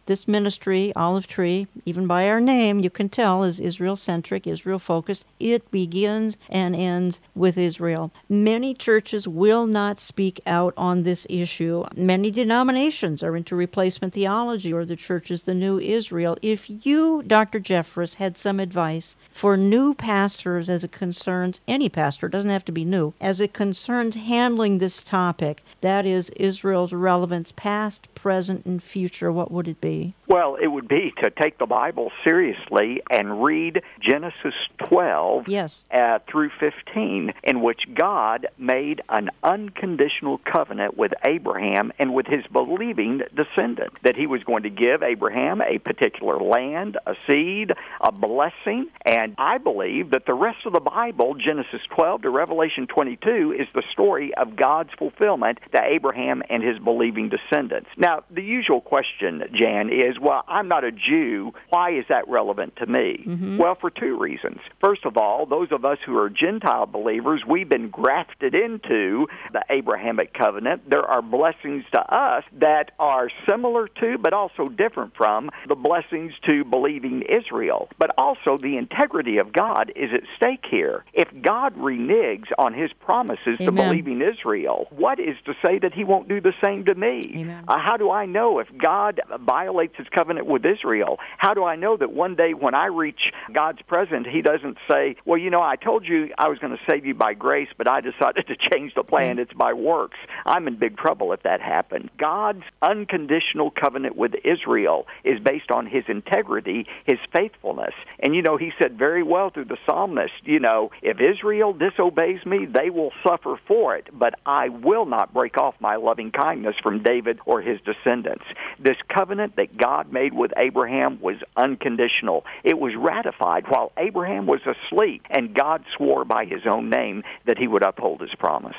this ministry, Olive Tree, even by our name, you can tell, is Israel-centric, Israel-focused. It begins and ends with Israel. Many churches will not speak out on this issue. Many denominations are into replacement theology, or the church is the new Israel. If you, Dr. Jeffress, had some advice for new pastors as it concerns, any pastor, doesn't have to be new, as it concerns handling this topic, that is Israel's relevance past, present, and future, what would it be? Well, it would be to take the Bible seriously and read Genesis 12 yes. Through 15, in which God made an unconditional covenant with Abraham and with his believing descendant, that he was going to give Abraham a particular land, a seed, a blessing. And I believe that the rest of the Bible, Genesis 12 to Revelation 22, is the story of God's fulfillment to Abraham and his believing descendants. Now, the usual question, Jan, is, well, I'm not a Jew. Why is that relevant to me? Mm-hmm. Well, for two reasons. First of all, those of us who are Gentile believers, we've been grafted into the Abrahamic covenant. There are blessings to us that are similar to, but also different from, the blessings to believing Israel. But also, the integrity of God is at stake here. If God reneges on his promises to believing Israel, what is to say that he won't do the same to me? How do I know if God violates his covenant with Israel? How do I know that one day when I reach God's presence, he doesn't say, well, you know, I told you I was going to save you by grace, but I decided to change the plan. It's by works. I'm in big trouble if that happened. God's unconditional covenant with Israel is based on his integrity, his faithfulness. And, you know, he said very well through the psalmist, you know, if Israel disobeys me, they will suffer for it, but I will not break off my loving kindness from David or his descendants. This covenant that God made with Abraham was unconditional. It was ratified while Abraham was asleep, and God swore by his own name that he would uphold his promise.